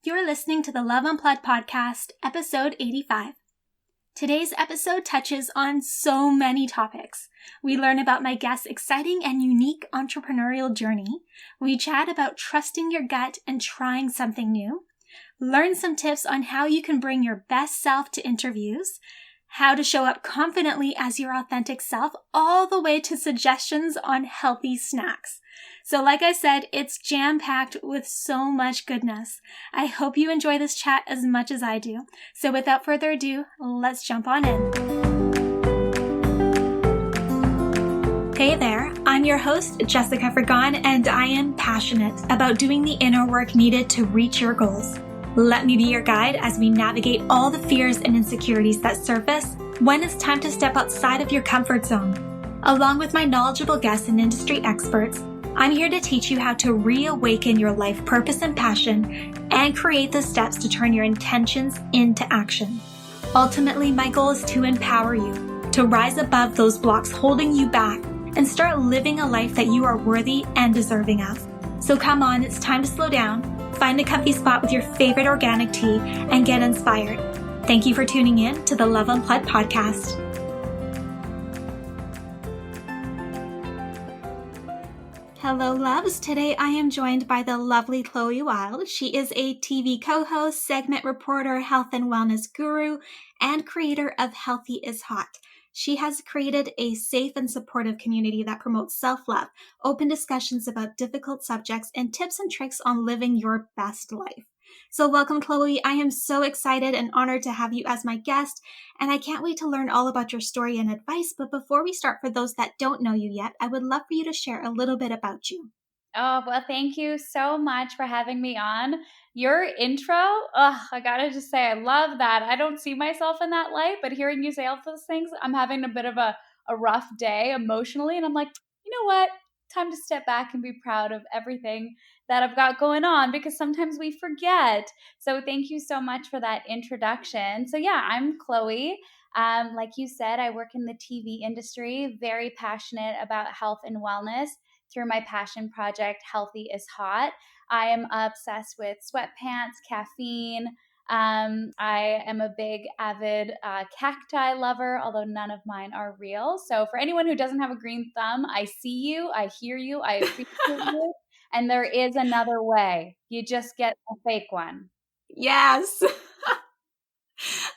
You're listening to the Love Unplugged podcast, episode 85. Today's episode touches on so many topics. We learn about my guest's exciting and unique entrepreneurial journey. We chat about trusting your gut and trying something new. Learn some tips on how you can bring your best self to interviews, how to show up confidently as your authentic self, all the way to suggestions on healthy snacks. So like I said, it's jam-packed with so much goodness. I hope you enjoy this chat as much as I do. So without further ado, let's jump on in. Hey there, I'm your host, Jessica Fergon, and I am passionate about doing the inner work needed to reach your goals. Let me be your guide as we navigate all the fears and insecurities that surface when it's time to step outside of your comfort zone. Along with my knowledgeable guests and industry experts, I'm here to teach you how to reawaken your life purpose and passion and create the steps to turn your intentions into action. Ultimately, my goal is to empower you to rise above those blocks holding you back and start living a life that you are worthy and deserving of. So come on, it's time to slow down, find a comfy spot with your favorite organic tea, and get inspired. Thank you for tuning in to the Love Unplugged podcast. Hello, loves. Today I am joined by the lovely Chloe Wilde. She is a TV co-host, segment reporter, health and wellness guru, and creator of Healthy is Hot. She has created a safe and supportive community that promotes self-love, open discussions about difficult subjects, and tips and tricks on living your best life. So welcome, Chloe. I am so excited and honored to have you as my guest, and I can't wait to learn all about your story and advice. But before we start, for those that don't know you yet, I would love for you to share a little bit about you. Oh, well, thank you so much for having me on. Your intro, I gotta just say, I love that. I don't see myself in that light, but hearing you say all those things, I'm having a bit of a rough day emotionally. And I'm like, you know what? Time to step back and be proud of everything that I've got going on, because sometimes we forget. So thank you so much for that introduction. So yeah, I'm Chloe. Like you said, I work in the TV industry, very passionate about health and wellness through my passion project, Healthy is Hot. I am obsessed with sweatpants, caffeine. I am a big avid cacti lover, although none of mine are real. So for anyone who doesn't have a green thumb, I see you, I hear you, I appreciate you. And there is another way. You just get a fake one. Yes.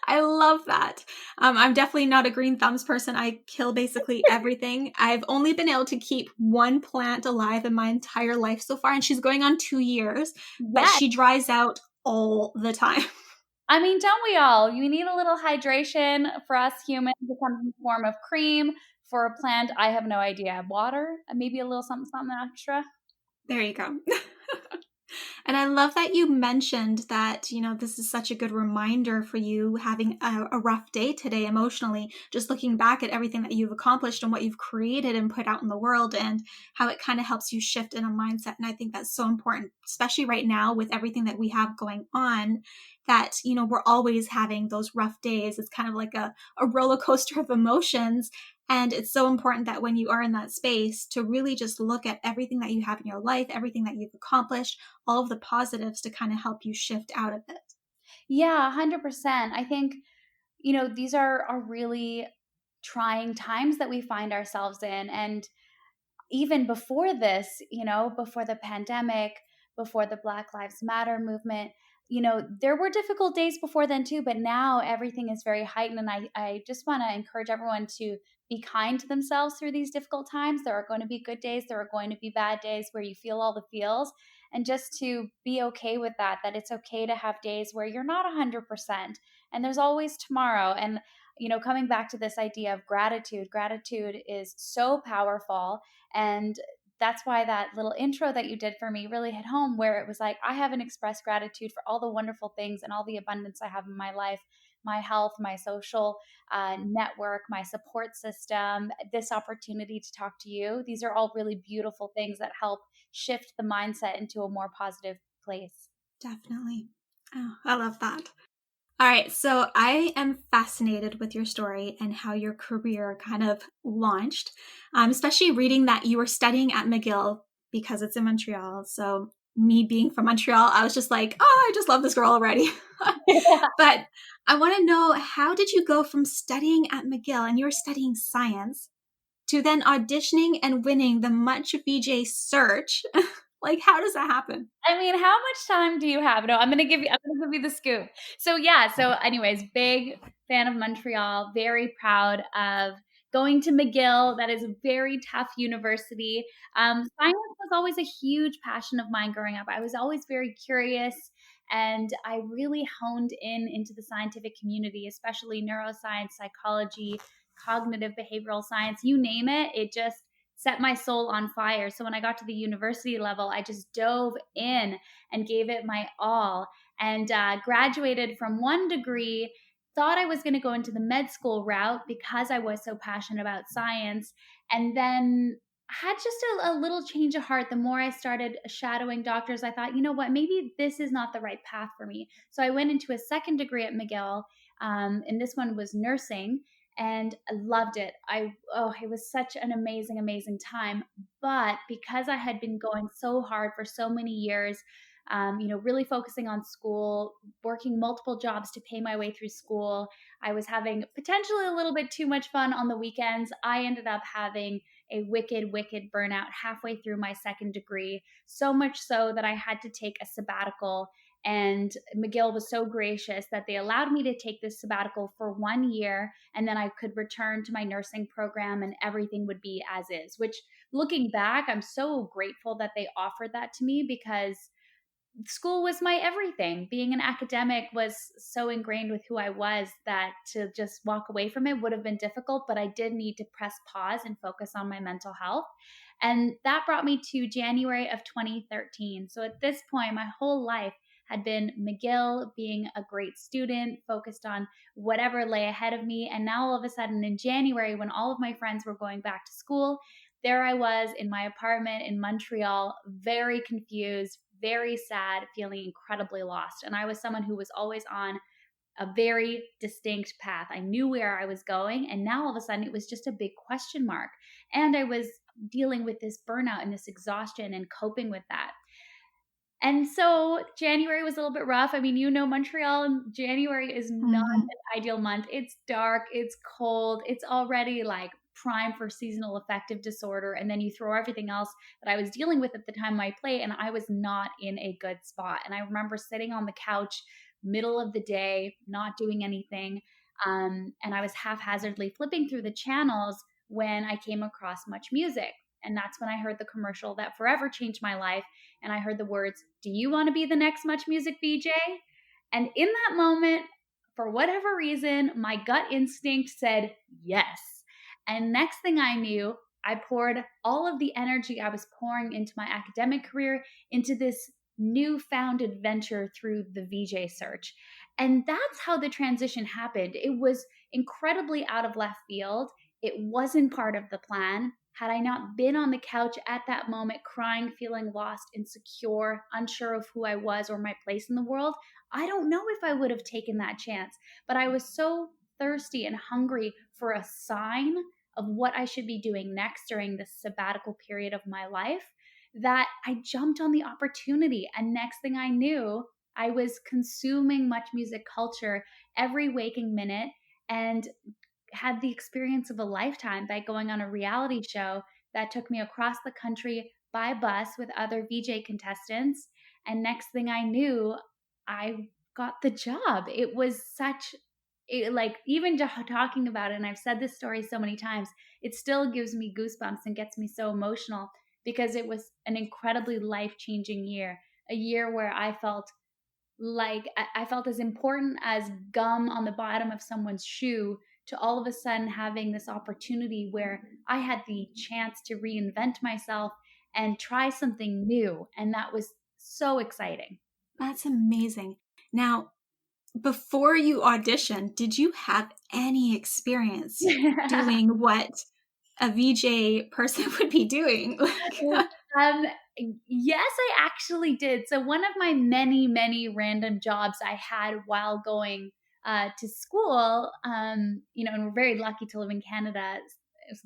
I love that. I'm definitely not a green thumbs person. I kill basically everything. I've only been able to keep one plant alive in my entire life so far, and she's going on 2 years, but she dries out all the time. I mean, don't we all? You need a little hydration. For us humans, it comes in the form of cream. For a plant, I have no idea. Water, maybe a little something extra. There you go. And I love that you mentioned that, this is such a good reminder for you having a rough day today emotionally, just looking back at everything that you've accomplished and what you've created and put out in the world and how it kind of helps you shift in a mindset. And I think that's so important, especially right now with everything that we have going on, that, we're always having those rough days. It's kind of like a roller coaster of emotions. And it's so important that when you are in that space to really just look at everything that you have in your life, everything that you've accomplished, all of the positives to kind of help you shift out of it. Yeah, 100%. I think, these are really trying times that we find ourselves in. And even before this, before the pandemic, before the Black Lives Matter movement, there were difficult days before then too, but now everything is very heightened. And I just want to encourage everyone to be kind to themselves through these difficult times. There are going to be good days. There are going to be bad days where you feel all the feels, and just to be okay with that it's okay to have days where you're not 100%, and there's always tomorrow. And, coming back to this idea of gratitude is so powerful. And that's why that little intro that you did for me really hit home, where it was like, I haven't expressed gratitude for all the wonderful things and all the abundance I have in my life, my health, my social network, my support system, this opportunity to talk to you. These are all really beautiful things that help shift the mindset into a more positive place. Definitely. Oh, I love that. All right, so I am fascinated with your story and how your career kind of launched, especially reading that you were studying at McGill because it's in Montreal. So me being from Montreal, I was just like, oh, I just love this girl already. But I want to know, how did you go from studying at McGill, and you were studying science, to then auditioning and winning the Much VJ search? Like, how does that happen? I mean, how much time do you have? No, I'm gonna give you the scoop. So yeah, so anyways, big fan of Montreal, very proud of going to McGill. That is a very tough university. Science was always a huge passion of mine growing up. I was always very curious, and I really honed into the scientific community, especially neuroscience, psychology, cognitive behavioral science, you name it. It just set my soul on fire. So when I got to the university level, I just dove in and gave it my all, and graduated from one degree. Thought I was going to go into the med school route because I was so passionate about science. And then had just a little change of heart. The more I started shadowing doctors, I thought, you know what, maybe this is not the right path for me. So I went into a second degree at McGill, and this one was nursing, and I loved it. It was such an amazing time. But because I had been going so hard for so many years, really focusing on school, working multiple jobs to pay my way through school, I was having potentially a little bit too much fun on the weekends. I ended up having a wicked burnout halfway through my second degree, so much so that I had to take a sabbatical. And McGill was so gracious that they allowed me to take this sabbatical for 1 year, and then I could return to my nursing program and everything would be as is, which, looking back, I'm so grateful that they offered that to me, because school was my everything. Being an academic was so ingrained with who I was that to just walk away from it would have been difficult, but I did need to press pause and focus on my mental health. And that brought me to January of 2013. So at this point, my whole life had been McGill, being a great student, focused on whatever lay ahead of me. And now all of a sudden in January, when all of my friends were going back to school, there I was in my apartment in Montreal, very confused, very sad, feeling incredibly lost. And I was someone who was always on a very distinct path. I knew where I was going, and now all of a sudden it was just a big question mark. And I was dealing with this burnout and this exhaustion and coping with that. And so January was a little bit rough. I mean, Montreal in January is not an ideal month. It's dark, it's cold, it's already like prime for seasonal affective disorder. And then you throw everything else that I was dealing with at the time on my plate, and I was not in a good spot. And I remember sitting on the couch, middle of the day, not doing anything. And I was haphazardly flipping through the channels when I came across Much Music. And that's when I heard the commercial that forever changed my life. And I heard the words, "Do you want to be the next Much Music VJ?" And in that moment, for whatever reason, my gut instinct said yes. And next thing I knew, I poured all of the energy I was pouring into my academic career into this newfound adventure through the VJ search. And that's how the transition happened. It was incredibly out of left field. It wasn't part of the plan. Had I not been on the couch at that moment, crying, feeling lost, insecure, unsure of who I was or my place in the world, I don't know if I would have taken that chance. But I was so thirsty and hungry for a sign of what I should be doing next during this sabbatical period of my life that I jumped on the opportunity. And next thing I knew, I was consuming Much Music culture every waking minute, and had the experience of a lifetime by going on a reality show that took me across the country by bus with other VJ contestants. And next thing I knew, I got the job. It was like, even talking about it, and I've said this story so many times, it still gives me goosebumps and gets me so emotional, because it was an incredibly life-changing year, a year where I felt like I felt as important as gum on the bottom of someone's shoe, to all of a sudden having this opportunity where I had the chance to reinvent myself and try something new. And that was so exciting. That's amazing. Now, before you auditioned, did you have any experience doing what a VJ person would be doing? Yes, I actually did. So one of my many random jobs I had while going to school, and we're very lucky to live in Canada.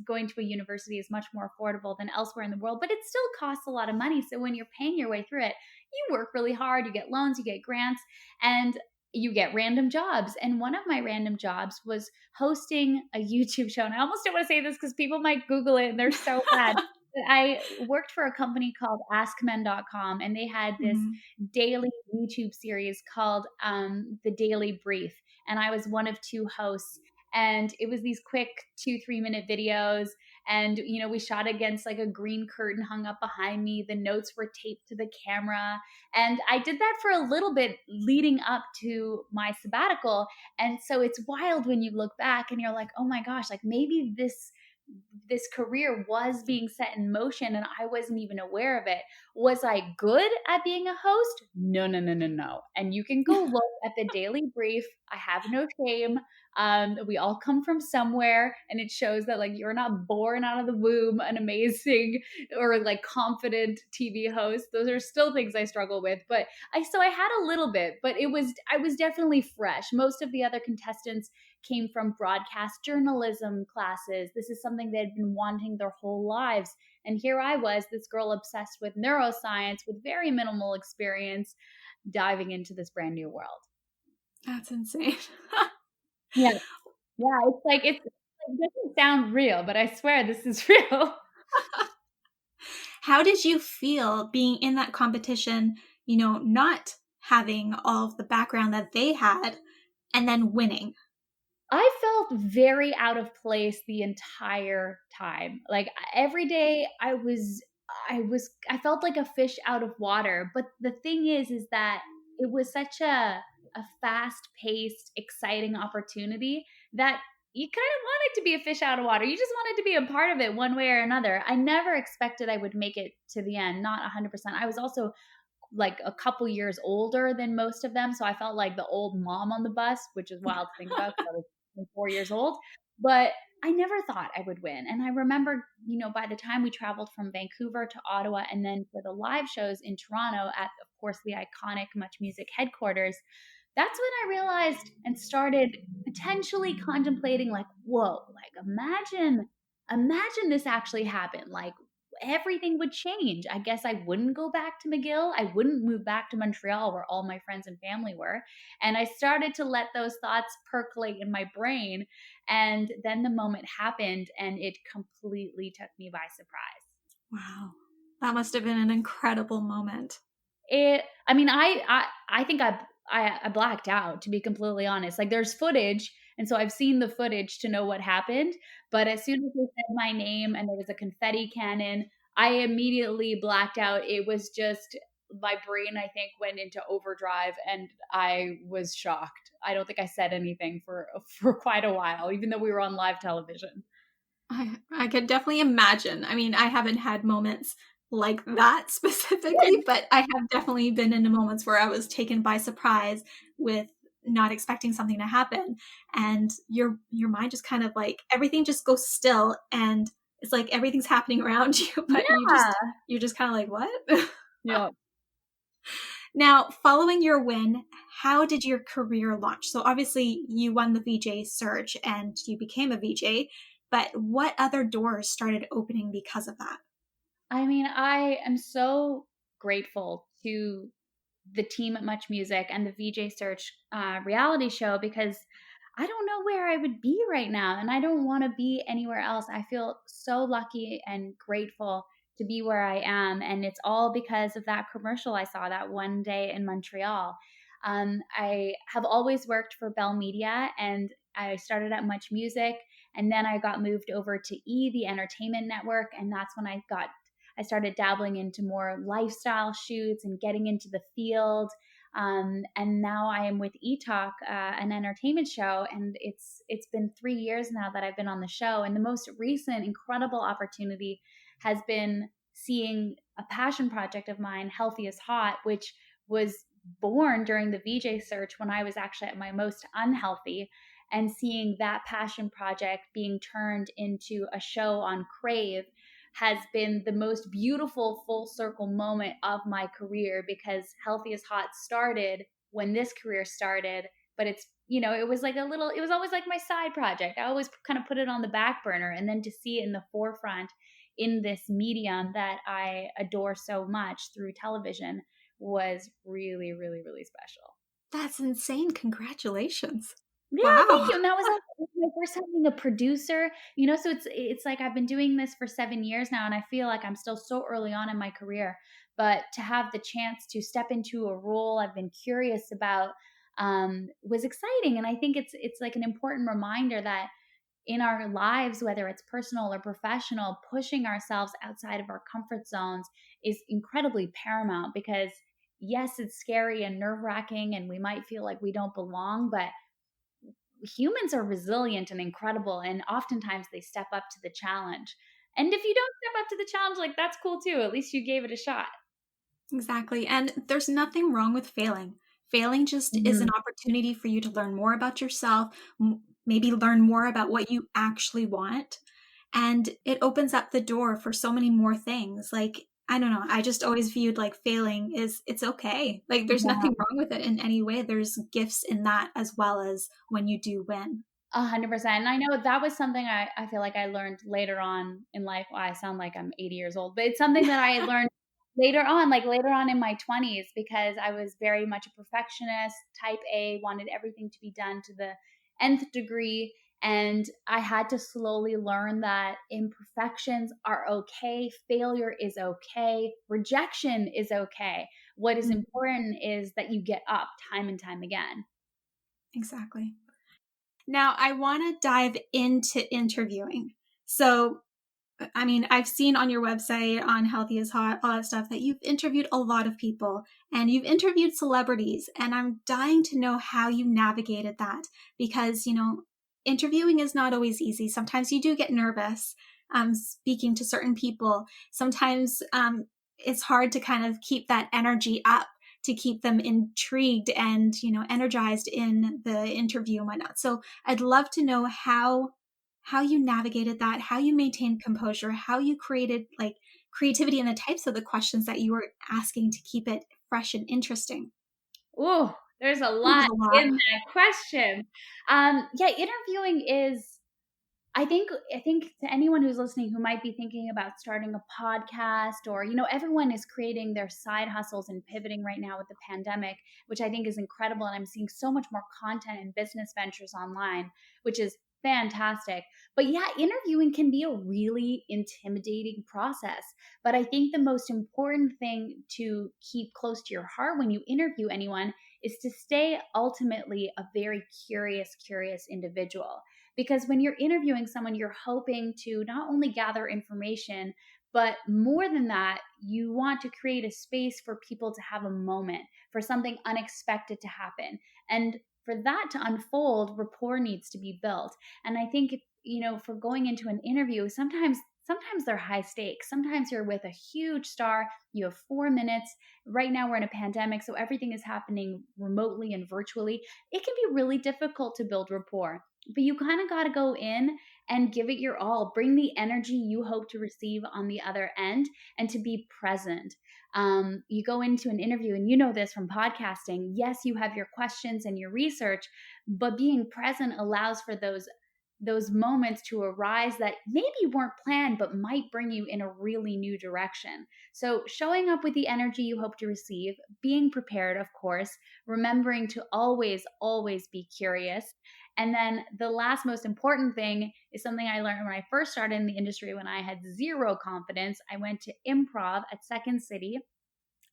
Going to a university is much more affordable than elsewhere in the world, but it still costs a lot of money. So when you're paying your way through it, you work really hard, you get loans, you get grants, and you get random jobs. And one of my random jobs was hosting a YouTube show. And I almost don't want to say this because people might Google it and they're so bad. But I worked for a company called AskMen.com, and they had this Mm-hmm. daily YouTube series called The Daily Brief. And I was one of two hosts. And it was these quick 2-3 minute videos. And, we shot against like a green curtain hung up behind me. The notes were taped to the camera. And I did that for a little bit leading up to my sabbatical. And so it's wild when you look back and you're like, oh my gosh, like maybe this career was being set in motion and I wasn't even aware of it. Was I good at being a host? No, no, no, no, no. And you can go look at the Daily Brief. I have no shame. We all come from somewhere, and it shows that like you're not born out of the womb an amazing or like confident TV host. Those are still things I struggle with, but I had a little bit, but I was definitely fresh. Most of the other contestants came from broadcast journalism classes. This is something they'd been wanting their whole lives. And here I was, this girl obsessed with neuroscience with very minimal experience, diving into this brand new world. That's insane. Yeah. Yeah. It doesn't sound real, but I swear this is real. How did you feel being in that competition, not having all of the background that they had and then winning? I felt very out of place the entire time. Like every day I felt like a fish out of water. But the thing is that it was such a fast paced, exciting opportunity that you kind of wanted to be a fish out of water. You just wanted to be a part of it one way or another. I never expected I would make it to the end, not 100%. I was also like a couple years older than most of them. So I felt like the old mom on the bus, which is wild to think about. I was 4 years old, but I never thought I would win. And I remember, by the time we traveled from Vancouver to Ottawa and then for the live shows in Toronto at, of course, the iconic Much Music headquarters, that's when I realized and started potentially contemplating like, whoa, like imagine this actually happened. Like everything would change. I guess I wouldn't go back to McGill. I wouldn't move back to Montreal where all my friends and family were. And I started to let those thoughts percolate in my brain. And then the moment happened and it completely took me by surprise. Wow. That must have been an incredible moment. I think I blacked out, to be completely honest. Like there's footage. And so I've seen the footage to know what happened. But as soon as they said my name and there was a confetti cannon, I immediately blacked out. It was just my brain, I think, went into overdrive and I was shocked. I don't think I said anything for quite a while, even though we were on live television. I could definitely imagine. I mean, I haven't had moments like that specifically, but I have definitely been in moments where I was taken by surprise with not expecting something to happen, and your mind just kind of like everything just goes still, and it's like everything's happening around you, but you're just kind of like, what? Yeah. Now, following your win, how did your career launch? So obviously you won the VJ search and you became a VJ, but what other doors started opening because of that? I mean, I am so grateful to the team at Much Music and the VJ Search reality show because I don't know where I would be right now and I don't want to be anywhere else. I feel so lucky and grateful to be where I am. And it's all because of that commercial I saw that one day in Montreal. I have always worked for Bell Media and I started at Much Music and then I got moved over to the entertainment network. And that's when I started dabbling into more lifestyle shoots and getting into the field. And now I am with eTalk, an entertainment show. And it's been 3 years now that I've been on the show. And the most recent incredible opportunity has been seeing a passion project of mine, Healthy is Hot, which was born during the VJ search when I was actually at my most unhealthy, and seeing that passion project being turned into a show on Crave has been the most beautiful full circle moment of my career, because Healthy is Hot started when this career started, but it's, it was always like my side project. I always kind of put it on the back burner, and then to see it in the forefront in this medium that I adore so much through television was really, really, really special. That's insane. Congratulations. Yeah, thank Wow. you. And that was like my first time being a producer, you know, so it's like I've been doing this for 7 years now and I feel like I'm still so early on in my career, but to have the chance to step into a role I've been curious about was exciting, and I think it's like an important reminder that in our lives, whether it's personal or professional, pushing ourselves outside of our comfort zones is incredibly paramount because yes, it's scary and nerve-wracking and we might feel like we don't belong, but humans are resilient and incredible, and oftentimes they step up to the challenge. And if you don't step up to the challenge, like that's cool too. At least you gave it a shot. Exactly. And there's nothing wrong with failing. Failing just is an Mhm. opportunity for you to learn more about yourself, maybe learn more about what you actually want. And it opens up the door for so many more things. Like, I don't know, I just always viewed like failing is it's okay. Like, there's Yeah, nothing wrong with it in any way. There's gifts in that as well as when you do win. 100%. And I know that was something I feel like I learned later on in life. Well, I sound like I'm 80 years old, but it's something that I learned later on, like later on in my 20s, because I was very much a perfectionist, type A, wanted everything to be done to the nth degree. And I had to slowly learn that imperfections are okay, failure is okay, rejection is okay. What is Mhm. important is that you get up time and time again. Exactly. Now, I want to dive into interviewing. So, I mean, I've seen on your website on Healthy is Hot, all that stuff, that you've interviewed a lot of people and you've interviewed celebrities. And I'm dying to know how you navigated that because, interviewing is not always easy. Sometimes you do get nervous speaking to certain people. Sometimes it's hard to kind of keep that energy up to keep them intrigued and, energized in the interview and whatnot. So I'd love to know how you navigated that, how you maintained composure, how you created like creativity in the types of the questions that you were asking to keep it fresh and interesting. Ooh, there's a Ooh, there's lot a lot. in that question. Yeah, interviewing is I think to anyone who's listening who might be thinking about starting a podcast, or everyone is creating their side hustles and pivoting right now with the pandemic, which I think is incredible, and I'm seeing so much more content and business ventures online, which is fantastic. But yeah, interviewing can be a really intimidating process, but I think the most important thing to keep close to your heart when you interview anyone is to stay ultimately a very curious individual, because when you're interviewing someone, you're hoping to not only gather information, but more than that, you want to create a space for people to have a moment, for something unexpected to happen. And for that to unfold, rapport needs to be built. And I think, for going into an interview, sometimes they're high stakes. Sometimes you're with a huge star, you have 4 minutes. Right now we're in a pandemic, so everything is happening remotely and virtually. It can be really difficult to build rapport, but you kind of got to go in and give it your all. Bring the energy you hope to receive on the other end, and to be present. You go into an interview, and you know this from podcasting. Yes, you have your questions and your research, but being present allows for those moments to arise that maybe weren't planned but might bring you in a really new direction. So, showing up with the energy you hope to receive, being prepared, of course, remembering to always be curious. And then the last most important thing is something I learned when I first started in the industry when I had zero confidence. I went to improv at Second City,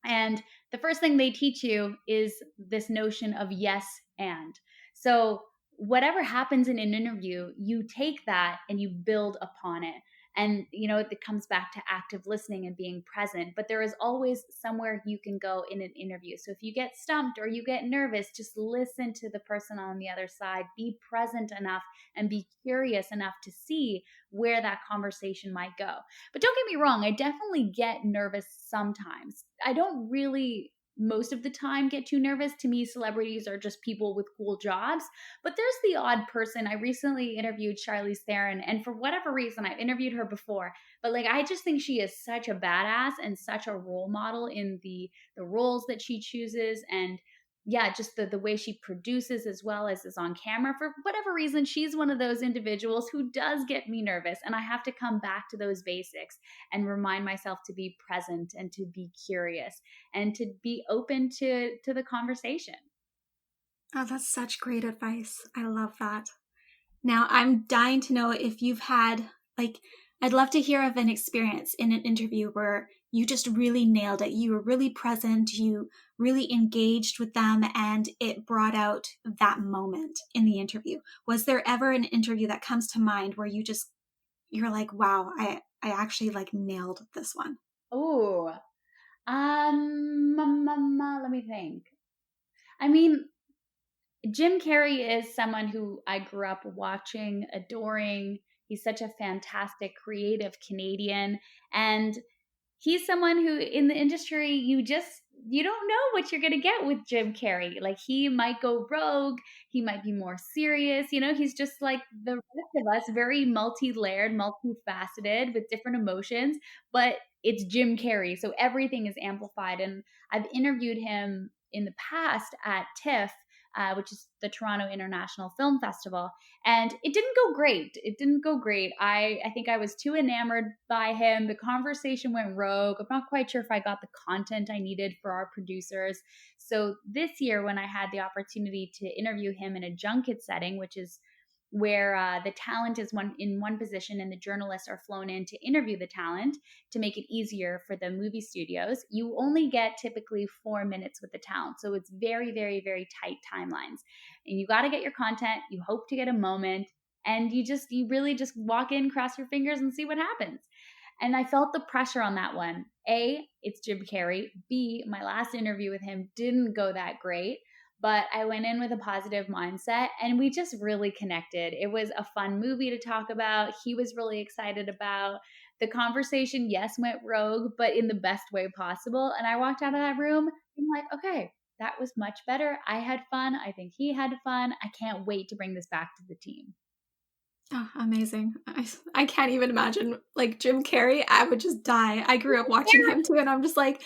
and the first thing they teach you is this notion of yes and. So, whatever happens in an interview, you take that and you build upon it. And, it comes back to active listening and being present. But there is always somewhere you can go in an interview. So, if you get stumped or you get nervous, just listen to the person on the other side. Be present enough and be curious enough to see where that conversation might go. But don't get me wrong, I definitely get nervous sometimes. I don't really most of the time get too nervous. To me, celebrities are just people with cool jobs. But there's the odd person. I recently interviewed Charlize Theron, and for whatever reason, I've interviewed her before, but like I just think she is such a badass and such a role model in the roles that she chooses, and yeah, just the way she produces as well as is on camera. For whatever reason, she's one of those individuals who does get me nervous. And I have to come back to those basics and remind myself to be present and to be curious and to be open to the conversation. Oh, that's such great advice. I love that. Now, I'm dying to know if you've had, like, I'd love to hear of an experience in an interview where you just really nailed it. You were really present, you really engaged with them, and it brought out that moment in the interview. Was there ever an interview that comes to mind where you're like, wow, I actually like nailed this one? Oh, let me think. I mean, Jim Carrey is someone who I grew up watching, adoring. He's such a fantastic, creative Canadian. And he's someone who in the industry, you don't know what you're going to get with Jim Carrey. Like, he might go rogue, he might be more serious, he's just like the rest of us, very multi-layered, multifaceted with different emotions, but it's Jim Carrey, so everything is amplified. And I've interviewed him in the past at TIFF, which is the Toronto International Film Festival. And it didn't go great. It didn't go great. I think I was too enamored by him. The conversation went rogue. I'm not quite sure if I got the content I needed for our producers. So this year, when I had the opportunity to interview him in a junket setting, which is where the talent is in one position and the journalists are flown in to interview the talent to make it easier for the movie studios, you only get typically 4 minutes with the talent. So it's very, very, very tight timelines. And you got to get your content. You hope to get a moment. And you really just walk in, cross your fingers, and see what happens. And I felt the pressure on that one. A, it's Jim Carrey. B, my last interview with him didn't go that great. But I went in with a positive mindset and we just really connected. It was a fun movie to talk about. He was really excited about the conversation. Yes, went rogue, but in the best way possible. And I walked out of that room being like, okay, that was much better. I had fun. I think he had fun. I can't wait to bring this back to the team. Oh, amazing. I can't even imagine, like, Jim Carrey. I would just die. I grew up watching him too, and I'm just like,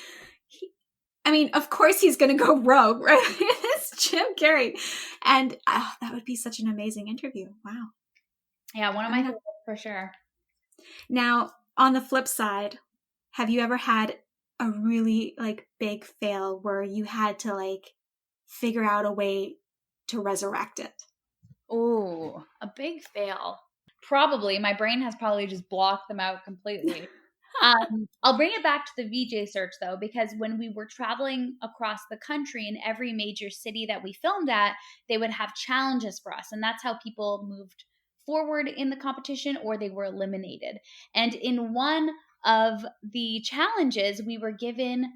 of course he's going to go rogue, right? It's Jim Carrey. And that would be such an amazing interview. Wow. Yeah, one of my favorites for sure. Now, on the flip side, have you ever had a really, like, big fail where you had to, like, figure out a way to resurrect it? Oh, a big fail. Probably. My brain has probably just blocked them out completely. I'll bring it back to the VJ search though, because when we were traveling across the country in every major city that we filmed at, they would have challenges for us. And that's how people moved forward in the competition or they were eliminated. And in one of the challenges, we were given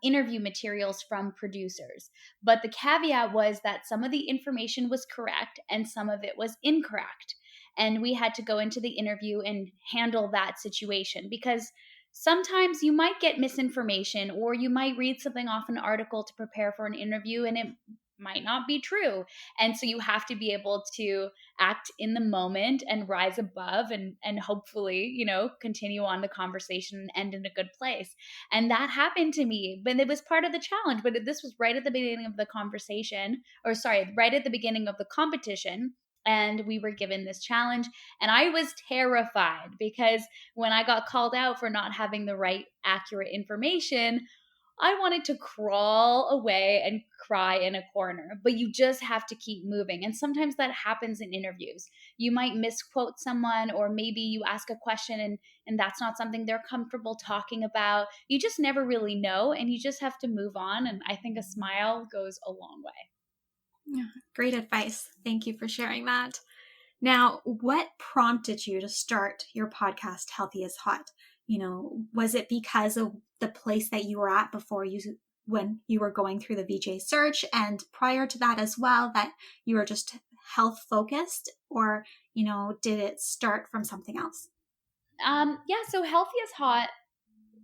interview materials from producers. But the caveat was that some of the information was correct and some of it was incorrect. And we had to go into the interview and handle that situation because sometimes you might get misinformation or you might read something off an article to prepare for an interview and it might not be true. And so you have to be able to act in the moment and rise above and hopefully, continue on the conversation and end in a good place. And that happened to me, but it was part of the challenge. But this was right at the beginning of the right at the beginning of the competition. And we were given this challenge and I was terrified because when I got called out for not having the right accurate information, I wanted to crawl away and cry in a corner, but you just have to keep moving. And sometimes that happens in interviews. You might misquote someone, or maybe you ask a question and that's not something they're comfortable talking about. You just never really know, and you just have to move on. And I think a smile goes a long way. Yeah, great advice. Thank you for sharing that. Now, what prompted you to start your podcast, Healthy is Hot? Was it because of the place that you were at when you were going through the VJ search, and prior to that as well, that you were just health focused, or, did it start from something else? So Healthy is Hot,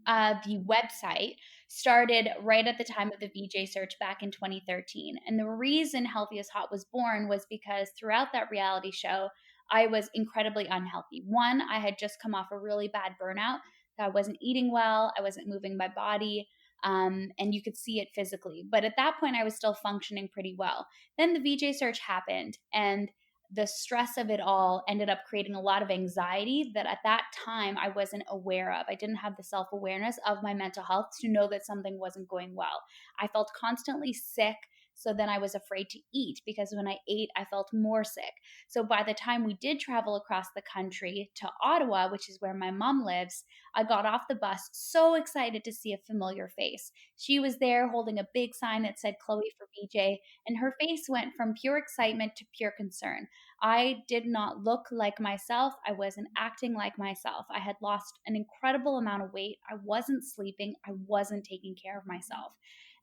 the website, started right at the time of the VJ search back in 2013. And the reason Healthy is Hot was born was because throughout that reality show, I was incredibly unhealthy. One, I had just come off a really bad burnout. I wasn't eating well. I wasn't moving my body. and you could see it physically. But at that point, I was still functioning pretty well. Then the VJ search happened, and the stress of it all ended up creating a lot of anxiety that at that time I wasn't aware of. I didn't have the self awareness of my mental health to know that something wasn't going well. I felt constantly sick. So then I was afraid to eat because when I ate, I felt more sick. So by the time we did travel across the country to Ottawa, which is where my mom lives, I got off the bus so excited to see a familiar face. She was there holding a big sign that said Chloe for VJ, and her face went from pure excitement to pure concern. I did not look like myself. I wasn't acting like myself. I had lost an incredible amount of weight. I wasn't sleeping. I wasn't taking care of myself.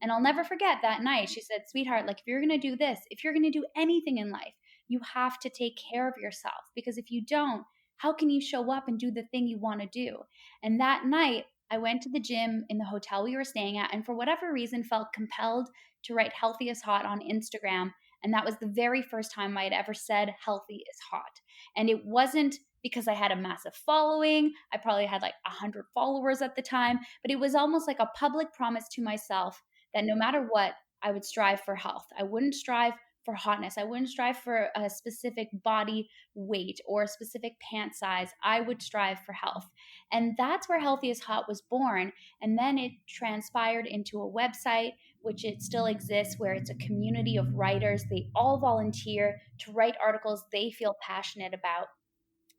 And I'll never forget that night. She said, sweetheart, like if you're going to do this, if you're going to do anything in life, you have to take care of yourself, because if you don't, how can you show up and do the thing you want to do? And that night, I went to the gym in the hotel we were staying at, and for whatever reason, felt compelled to write healthy is hot on Instagram. And that was the very first time I had ever said healthy is hot. And it wasn't because I had a massive following. I probably had like 100 followers at the time, but it was almost like a public promise to myself that no matter what, I would strive for health. I wouldn't strive for hotness. I wouldn't strive for a specific body weight or a specific pant size. I would strive for health. And that's where Healthy is Hot was born. And then it transpired into a website, which it still exists, where it's a community of writers. They all volunteer to write articles they feel passionate about.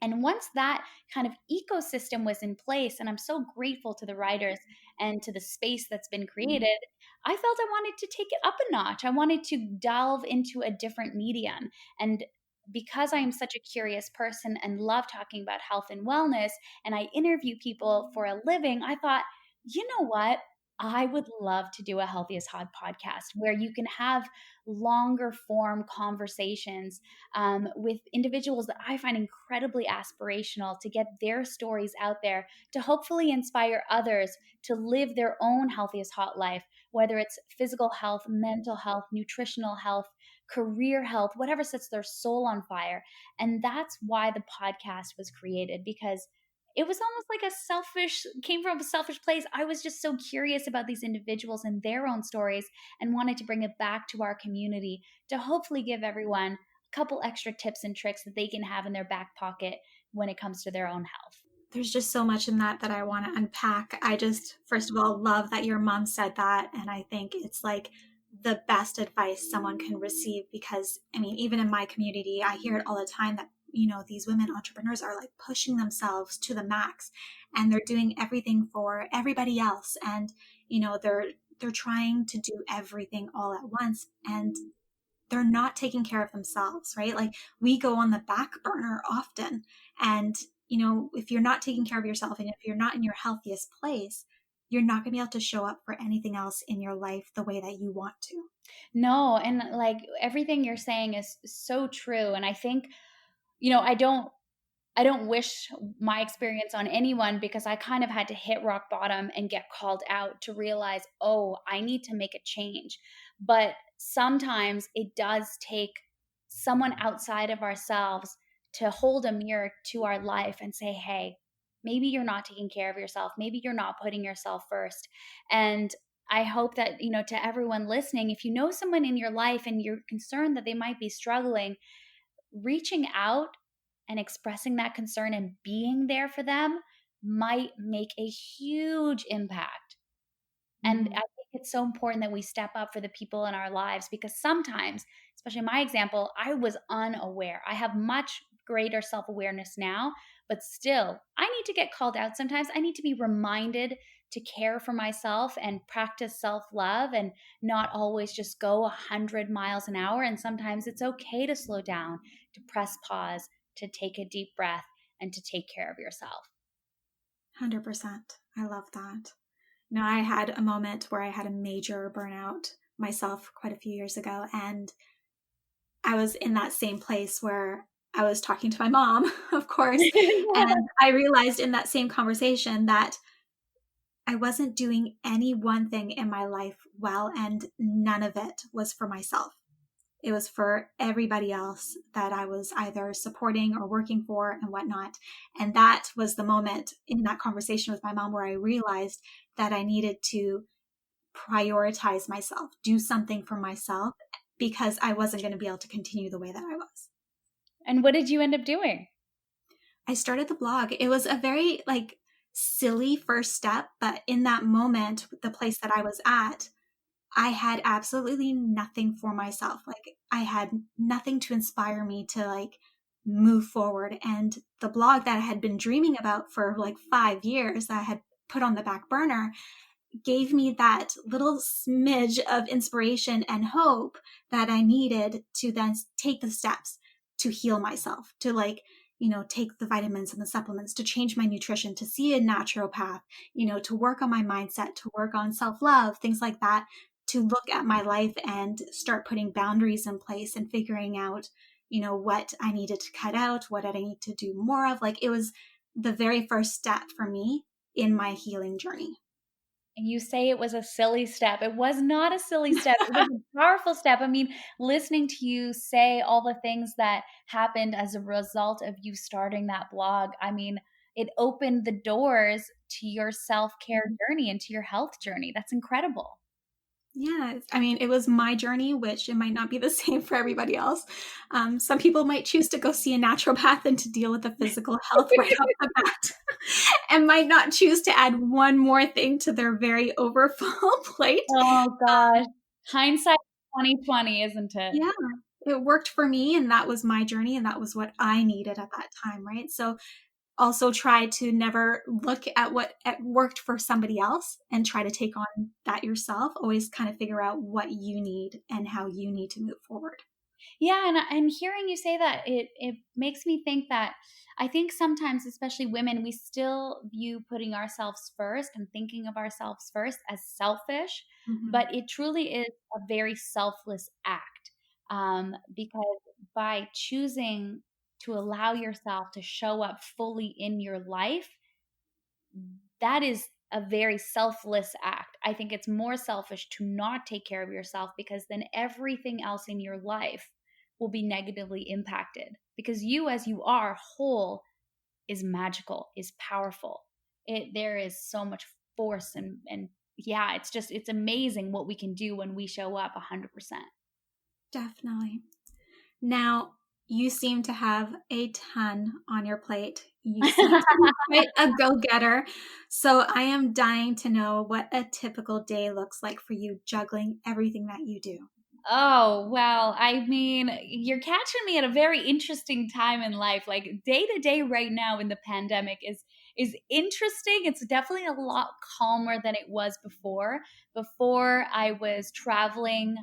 And once that kind of ecosystem was in place, and I'm so grateful to the writers and to the space that's been created, I felt I wanted to take it up a notch. I wanted to delve into a different medium. And because I am such a curious person and love talking about health and wellness, and I interview people for a living, I thought, you know what? I would love to do a Healthy as Hot podcast where you can have longer form conversations with individuals that I find incredibly aspirational, to get their stories out there to hopefully inspire others to live their own Healthy as Hot life, whether it's physical health, mental health, nutritional health, career health, whatever sets their soul on fire. And that's why the podcast was created, because it was almost like came from a selfish place. I was just so curious about these individuals and their own stories, and wanted to bring it back to our community to hopefully give everyone a couple extra tips and tricks that they can have in their back pocket when it comes to their own health. There's just so much in that I want to unpack. I just, first of all, love that your mom said that. And I think it's like the best advice someone can receive, because I mean, even in my community, I hear it all the time that, you know, these women entrepreneurs are like pushing themselves to the max, and they're doing everything for everybody else. And, you know, they're trying to do everything all at once, and they're not taking care of themselves, right? Like we go on the back burner often. And, you know, if you're not taking care of yourself, and if you're not in your healthiest place, you're not going to be able to show up for anything else in your life the way that you want to. No, and like everything you're saying is so true. And I think, you know, I don't wish my experience on anyone, because I kind of had to hit rock bottom and get called out to realize, oh, I need to make a change. But sometimes it does take someone outside of ourselves to hold a mirror to our life and say, hey, maybe you're not taking care of yourself. Maybe you're not putting yourself first. And I hope that, you know, to everyone listening, if you know someone in your life and you're concerned that they might be struggling, reaching out and expressing that concern and being there for them might make a huge impact. And I think it's so important that we step up for the people in our lives, because sometimes, especially in my example, I was unaware. I have much greater self-awareness now, but still, I need to get called out sometimes. I need to be reminded to care for myself and practice self-love, and not always just go 100 miles an hour. And sometimes it's okay to slow down, to press pause, to take a deep breath, and to take care of yourself. 100%. I love that. You know, I had a moment where I had a major burnout myself quite a few years ago. And I was in that same place where I was talking to my mom, of course. And I realized in that same conversation that I wasn't doing any one thing in my life well, and none of it was for myself. It was for everybody else that I was either supporting or working for and whatnot. And that was the moment in that conversation with my mom where I realized that I needed to prioritize myself, do something for myself, because I wasn't going to be able to continue the way that I was. And what did you end up doing? I started the blog. It was a very silly first step, but in that moment, the place that I was at, I had absolutely nothing for myself. I had nothing to inspire me to move forward. And the blog that I had been dreaming about for 5 years that I had put on the back burner gave me that little smidge of inspiration and hope that I needed to then take the steps to heal myself, to take the vitamins and the supplements, to change my nutrition, to see a naturopath, to work on my mindset, to work on self-love, things like that, to look at my life and start putting boundaries in place and figuring out, what I needed to cut out, what I need to do more of. It was the very first step for me in my healing journey. And you say it was a silly step. It was not a silly step. It was a powerful step. I mean, listening to you say all the things that happened as a result of you starting that blog, I mean, it opened the doors to your self-care journey and to your health journey. That's incredible. Yeah, I mean, it was my journey, which it might not be the same for everybody else. Some people might choose to go see a naturopath and to deal with the physical health right off the bat, and might not choose to add one more thing to their very overfull plate. Oh gosh, hindsight 2020, isn't it? Yeah, it worked for me, and that was my journey, and that was what I needed at that time, right? So also try to never look at what worked for somebody else and try to take on that yourself. Always kind of figure out what you need and how you need to move forward. Yeah, and hearing you say that, it makes me think that I think sometimes, especially women, we still view putting ourselves first and thinking of ourselves first as selfish, but it truly is a very selfless act, because by choosing to allow yourself to show up fully in your life, that is a very selfless act. I think it's more selfish to not take care of yourself, because then everything else in your life will be negatively impacted, because you as you are whole is magical, is powerful. There is so much force and yeah, it's amazing what we can do when we show up 100%. Definitely. Now, you seem to have a ton on your plate. You seem to be quite a go-getter. So I am dying to know what a typical day looks like for you, juggling everything that you do. Oh, well, I mean, you're catching me at a very interesting time in life. Like day to day right now in the pandemic is interesting. It's definitely a lot calmer than it was before. Before I was traveling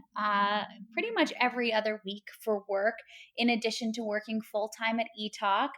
pretty much every other week for work, in addition to working full time at eTalk.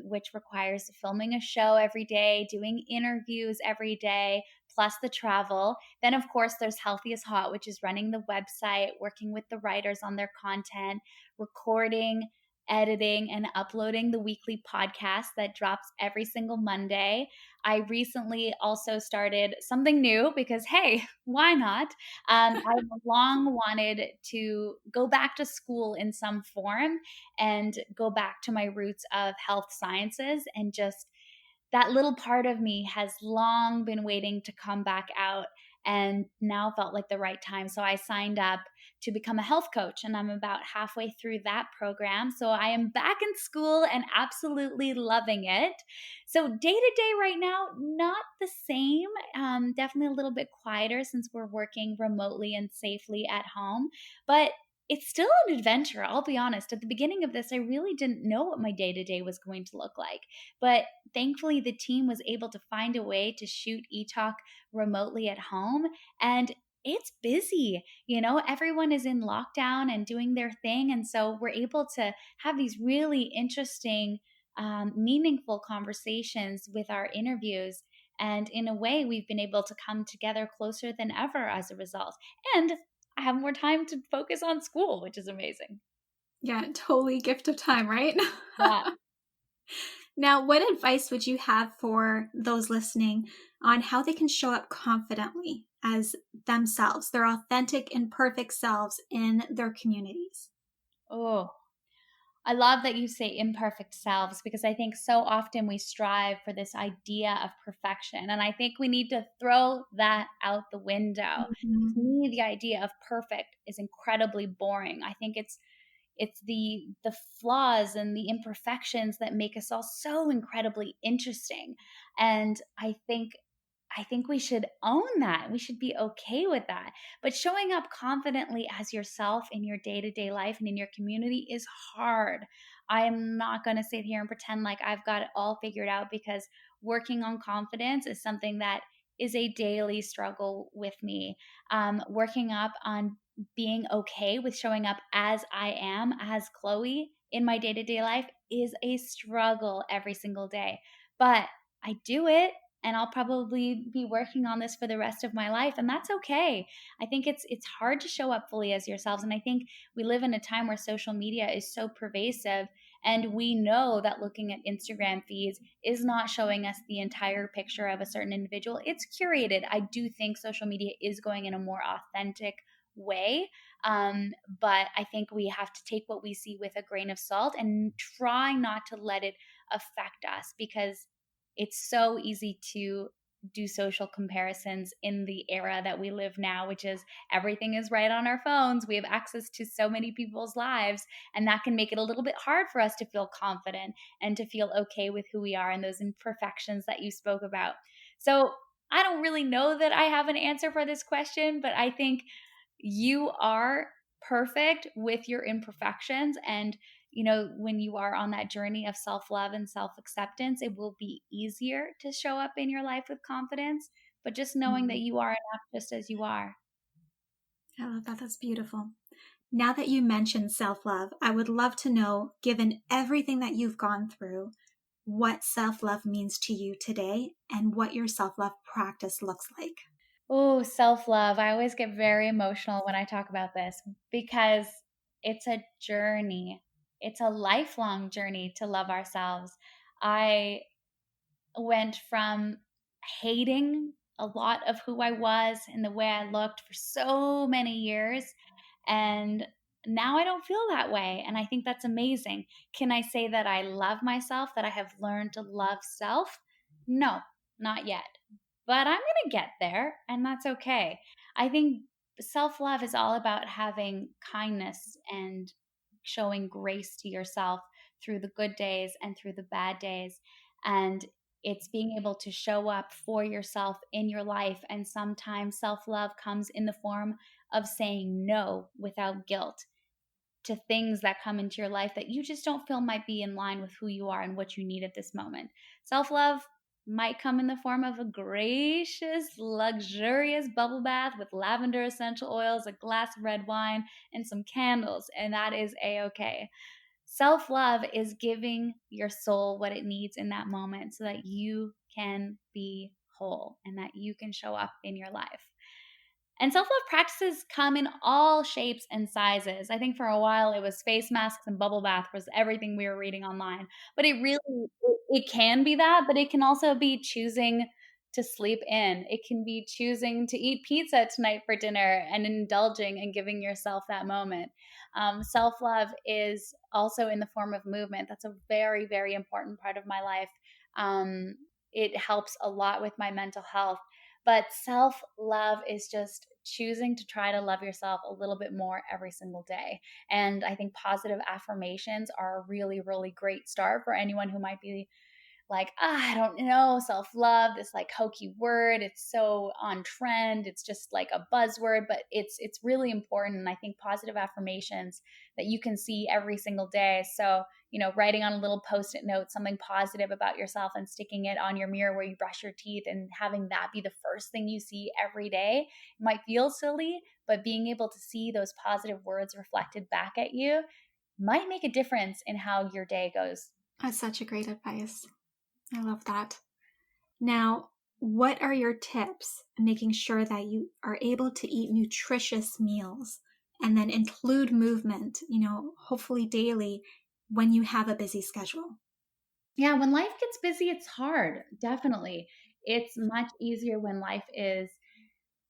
Which requires filming a show every day, doing interviews every day, plus the travel. Then, of course, there's Healthy is Hot, which is running the website, working with the writers on their content, recording, editing, and uploading the weekly podcast that drops every single Monday. I recently also started something new because, hey, why not? I've long wanted to go back to school in some form and go back to my roots of health sciences, and just that little part of me has long been waiting to come back out, and now felt like the right time. So I signed up to become a health coach, and I'm about halfway through that program. So I am back in school and absolutely loving it. So day to day right now, not the same. Definitely a little bit quieter since we're working remotely and safely at home, but it's still an adventure. I'll be honest. At the beginning of this, I really didn't know what my day to day was going to look like. But thankfully, the team was able to find a way to shoot eTalk remotely at home. And it's busy. Everyone is in lockdown and doing their thing. And so we're able to have these really interesting, meaningful conversations with our interviews. And in a way, we've been able to come together closer than ever as a result. And I have more time to focus on school, which is amazing. Yeah, totally gift of time, right? Yeah. Now, what advice would you have for those listening on how they can show up confidently as themselves, their authentic and perfect selves in their communities? Oh, I love that you say imperfect selves, because I think so often we strive for this idea of perfection. And I think we need to throw that out the window. To Mhm. me, the idea of perfect is incredibly boring. I think it's the flaws and the imperfections that make us all so incredibly interesting. And I think we should own that. We should be okay with that. But showing up confidently as yourself in your day to day life and in your community is hard. I am not going to sit here and pretend like I've got it all figured out, because working on confidence is something that is a daily struggle with me. Working up on being okay with showing up as I am, as Chloe, in my day to day life is a struggle every single day. But I do it, and I'll probably be working on this for the rest of my life, and that's okay. I think it's hard to show up fully as yourselves, and I think we live in a time where social media is so pervasive, and we know that looking at Instagram feeds is not showing us the entire picture of a certain individual. It's curated. I do think social media is going in a more authentic way. But I think we have to take what we see with a grain of salt and try not to let it affect us, because it's so easy to do social comparisons in the era that we live now, which is everything is right on our phones. We have access to so many people's lives, and that can make it a little bit hard for us to feel confident and to feel okay with who we are and those imperfections that you spoke about. So I don't really know that I have an answer for this question, but I think you are perfect with your imperfections. And when you are on that journey of self-love and self-acceptance, it will be easier to show up in your life with confidence, but just knowing that Mhm. you are enough just as you are. I love that. That's beautiful. Now that you mentioned self love, I would love to know, given everything that you've gone through, what self love means to you today and what your self love practice looks like. Oh, self-love. I always get very emotional when I talk about this, because it's a journey. It's a lifelong journey to love ourselves. I went from hating a lot of who I was and the way I looked for so many years. And now I don't feel that way. And I think that's amazing. Can I say that I love myself, that I have learned to love self? No, not yet. But I'm going to get there, and that's okay. I think self love is all about having kindness and showing grace to yourself through the good days and through the bad days. And it's being able to show up for yourself in your life. And sometimes self love comes in the form of saying no without guilt to things that come into your life that you just don't feel might be in line with who you are and what you need at this moment. Self love might come in the form of a gracious, luxurious bubble bath with lavender essential oils, a glass of red wine, and some candles, and that is a okay. Self love is giving your soul what it needs in that moment so that you can be whole and that you can show up in your life. And self love practices come in all shapes and sizes. I think for a while it was face masks and bubble bath was everything we were reading online. But it can be that, but it can also be choosing to sleep in. It can be choosing to eat pizza tonight for dinner and indulging and giving yourself that moment. Self love is also in the form of movement. That's a very, very important part of my life. It helps a lot with my mental health. But self love is just choosing to try to love yourself a little bit more every single day. And I think positive affirmations are a really, really great start for anyone who might be like, I don't know, self love, this like hokey word. It's so on trend. It's just like a buzzword, but it's really important. And I think positive affirmations that you can see every single day. So, writing on a little post-it note something positive about yourself and sticking it on your mirror where you brush your teeth and having that be the first thing you see every day. It might feel silly, but being able to see those positive words reflected back at you might make a difference in how your day goes. That's such a great advice. I love that. Now, what are your tips in making sure that you are able to eat nutritious meals and then include movement, hopefully daily when you have a busy schedule? Yeah, when life gets busy, it's hard. Definitely. It's much easier when life is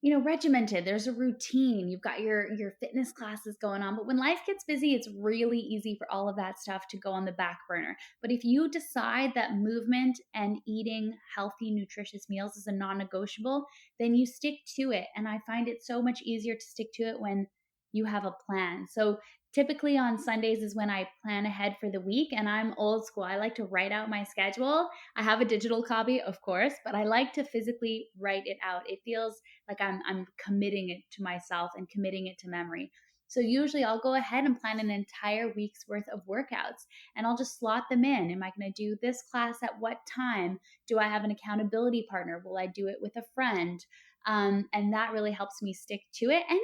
regimented. There's a routine. You've got your fitness classes going on. But when life gets busy, it's really easy for all of that stuff to go on the back burner. But if you decide that movement and eating healthy, nutritious meals is a non-negotiable, then you stick to it. And I find it so much easier to stick to it when you have a plan. So typically on Sundays is when I plan ahead for the week, and I'm old school. I like to write out my schedule. I have a digital copy, of course, but I like to physically write it out. It feels like I'm committing it to myself and committing it to memory. So usually I'll go ahead and plan an entire week's worth of workouts, and I'll just slot them in. Am I going to do this class at what time? Do I have an accountability partner? Will I do it with a friend? And that really helps me stick to it. And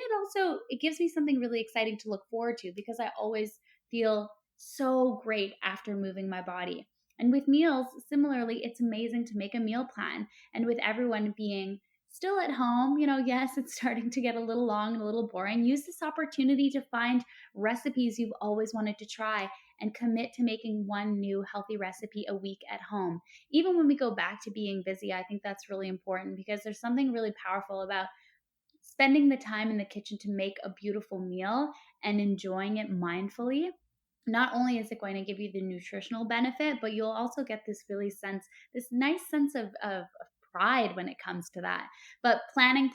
it gives me something really exciting to look forward to, because I always feel so great after moving my body. And with meals, similarly, it's amazing to make a meal plan. And with everyone being still at home, yes, it's starting to get a little long and a little boring. Use this opportunity to find recipes you've always wanted to try and commit to making one new healthy recipe a week at home. Even when we go back to being busy, I think that's really important, because there's something really powerful about spending the time in the kitchen to make a beautiful meal and enjoying it mindfully. Not only is it going to give you the nutritional benefit, but you'll also get this nice sense of pride when it comes to that. But planning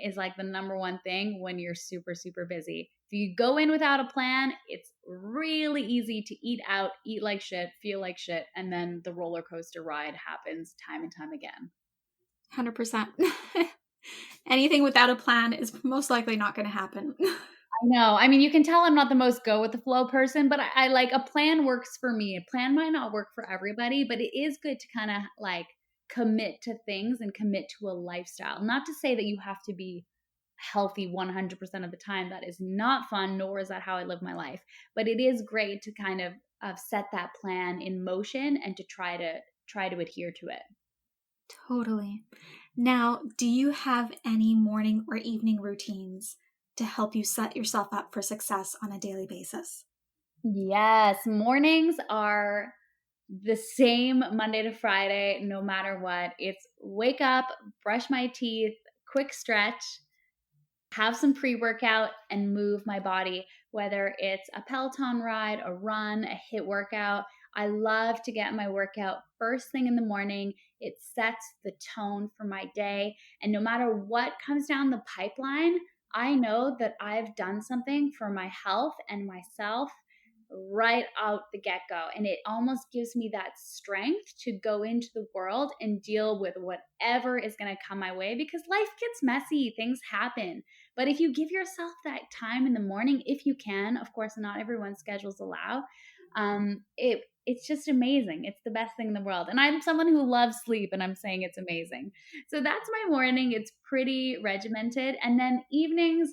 is like the number one thing when you're super, super busy. If you go in without a plan, it's really easy to eat out, eat like shit, feel like shit, and then the roller coaster ride happens time and time again. 100%. Anything without a plan is most likely not going to happen. I know. I mean, you can tell I'm not the most go with the flow person, but I like, a plan works for me. A plan might not work for everybody, but it is good to kind of like commit to things and commit to a lifestyle. Not to say that you have to be healthy 100% of the time. That is not fun, nor is that how I live my life. But it is great to kind of set that plan in motion and to try to adhere to it. Totally. Now, do you have any morning or evening routines to help you set yourself up for success on a daily basis? Yes, mornings are the same Monday to Friday, no matter what. It's wake up, brush my teeth, quick stretch, have some pre-workout, and move my body, whether it's a Peloton ride, a run, a HIIT workout. I love to get my workout first thing in the morning. It sets the tone for my day. And no matter what comes down the pipeline, I know that I've done something for my health and myself right out the get-go. And it almost gives me that strength to go into the world and deal with whatever is going to come my way, because life gets messy, things happen. But if you give yourself that time in the morning, if you can, of course, not everyone's schedules allow, it's just amazing. It's the best thing in the world. And I'm someone who loves sleep, and I'm saying it's amazing. So that's my morning. It's pretty regimented. And then evenings,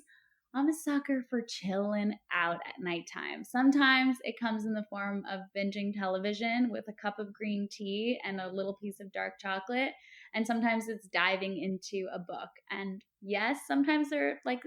I'm a sucker for chilling out at nighttime. Sometimes it comes in the form of binging television with a cup of green tea and a little piece of dark chocolate. And sometimes it's diving into a book. And yes, sometimes they're like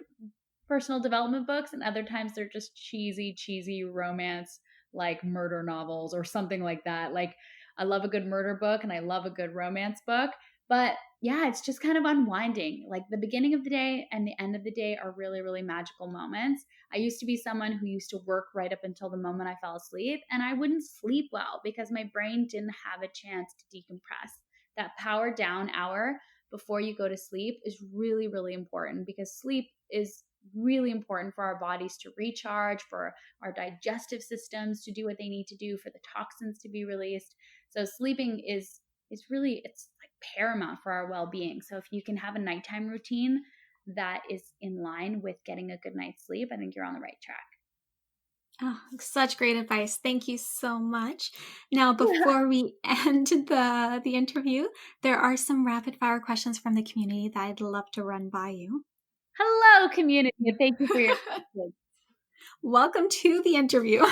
personal development books, and other times they're just cheesy romance, like murder novels or something like that. Like, I love a good murder book and I love a good romance book. But yeah, it's just kind of unwinding. Like, the beginning of the day and the end of the day are really, really magical moments. I used to be someone who used to work right up until the moment I fell asleep, and I wouldn't sleep well because my brain didn't have a chance to decompress. That power down hour before you go to sleep is really, really important, because sleep is really important for our bodies to recharge, for our digestive systems to do what they need to do, for the toxins to be released. So sleeping is really, it's like paramount for our well-being. So if you can have a nighttime routine that is in line with getting a good night's sleep, I think you're on the right track. Oh, such great advice. Thank you so much. Now, before we end the interview, there are some rapid fire questions from the community that I'd love to run by you. Hello, community. Thank you for your questions. Welcome to the interview.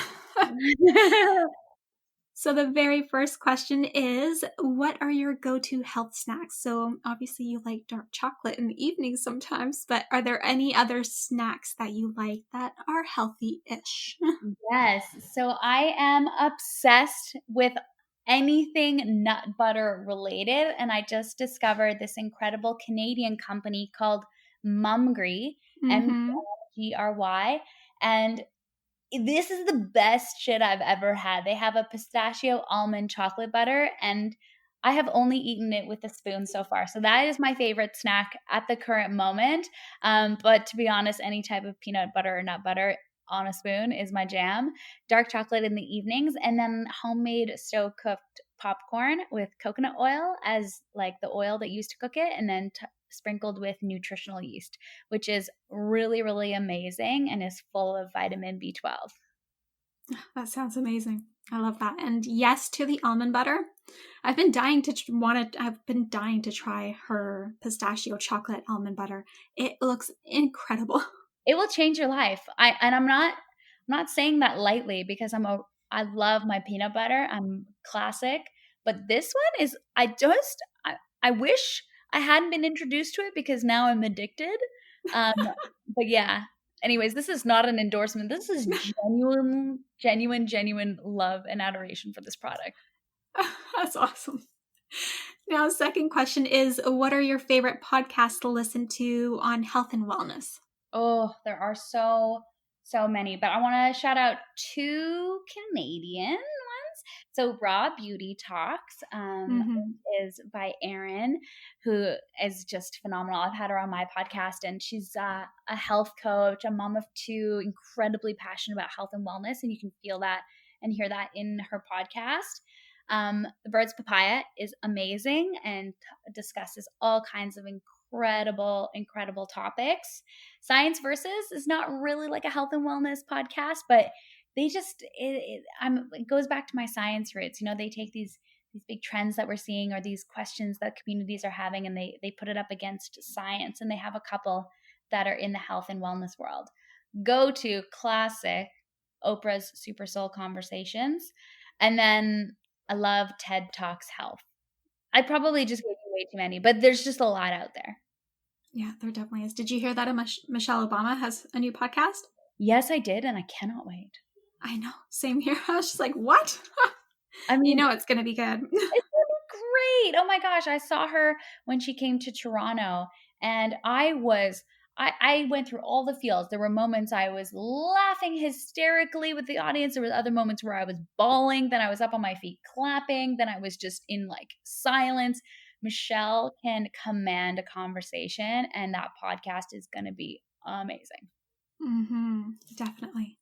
So the very first question is, what are your go-to health snacks? So obviously you like dark chocolate in the evening sometimes, but are there any other snacks that you like that are healthy-ish? Yes. So I am obsessed with anything nut butter related. And I just discovered this incredible Canadian company called Mumgry, Mm-hmm. MGRY. And this is the best shit I've ever had. They have a pistachio almond chocolate butter, and I have only eaten it with a spoon so far. So that is my favorite snack at the current moment. But to be honest, any type of peanut butter or nut butter on a spoon is my jam. Dark chocolate in the evenings, and then homemade slow cooked popcorn with coconut oil as like the oil that used to cook it, and then sprinkled with nutritional yeast, which is really, really amazing and is full of vitamin B12. That sounds amazing. I love that. And yes to the almond butter. I've been dying to try her pistachio chocolate almond butter. It looks incredible. It will change your life. I'm not saying that lightly, because I love my peanut butter. I'm classic, but this one is I wish I hadn't been introduced to it, because now I'm addicted. But yeah. Anyways, this is not an endorsement. This is genuine love and adoration for this product. That's awesome. Now, second question is, what are your favorite podcasts to listen to on health and wellness? Oh, there are so many, but I want to shout out 2 Canadian ones. So Raw Beauty Talks is by Erin, who is just phenomenal. I've had her on my podcast, and she's a health coach, a mom of 2, incredibly passionate about health and wellness, and you can feel that and hear that in her podcast. The Bird's Papaya is amazing and discusses all kinds of incredible topics. Science Versus is not really like a health and wellness podcast, but they just it goes back to my science roots. They take these big trends that we're seeing, or these questions that communities are having, and they put it up against science, and they have a couple that are in the health and wellness world. Go to classic Oprah's Super Soul Conversations, and then I love TED Talks Health. I probably just gave you way too many, but there's just a lot out there. Yeah, there definitely is. Did you hear that Michelle Obama has a new podcast? Yes, I did, and I cannot wait. I know. Same here. I was just like, what? I mean, it's going to be good. It's going to be great. Oh my gosh. I saw her when she came to Toronto, and I went through all the feels. There were moments I was laughing hysterically with the audience. There were other moments where I was bawling. Then I was up on my feet clapping. Then I was just in like silence. Michelle can command a conversation, and that podcast is going to be amazing. Mm-hmm. Definitely.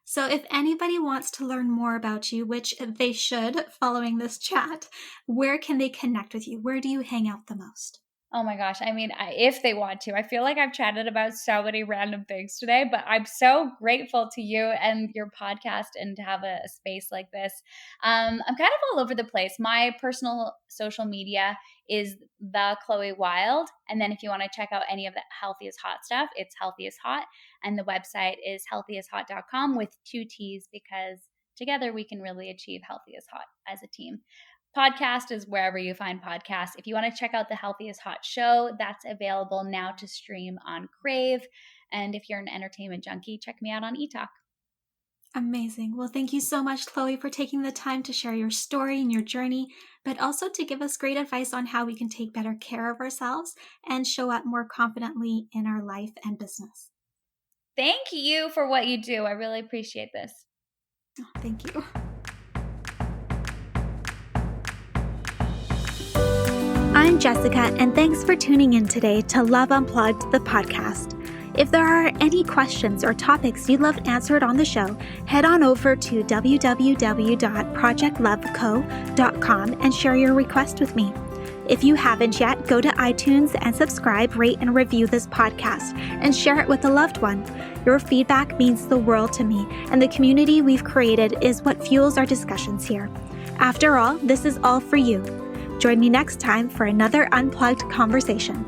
So if anybody wants to learn more about you, which they should following this chat, where can they connect with you? Where do you hang out the most? Oh my gosh. I mean, if they want to. I feel like I've chatted about so many random things today, but I'm so grateful to you and your podcast and to have a space like this. I'm kind of all over the place. My personal social media is the Chloe Wilde. And then if you want to check out any of the Healthy is Hot stuff, it's Healthy is Hot. And the website is healthyishot.com with 2 T's, because together we can really achieve Healthy is Hot as a team. Podcast is wherever you find podcasts. If you want to check out the Healthy is Hot show, that's available now to stream on Crave. And if you're an entertainment junkie, check me out on eTalk. Amazing. Well, thank you so much, Chloe, for taking the time to share your story and your journey, but also to give us great advice on how we can take better care of ourselves and show up more confidently in our life and business. Thank you for what you do. I really appreciate this. Oh, thank you. I'm Jessica, and thanks for tuning in today to Love Unplugged, the podcast. If there are any questions or topics you'd love answered on the show, head on over to www.projectloveco.com and share your request with me. If you haven't yet, go to iTunes and subscribe, rate, and review this podcast and share it with a loved one. Your feedback means the world to me, and the community we've created is what fuels our discussions here. After all, this is all for you. Join me next time for another unplugged conversation.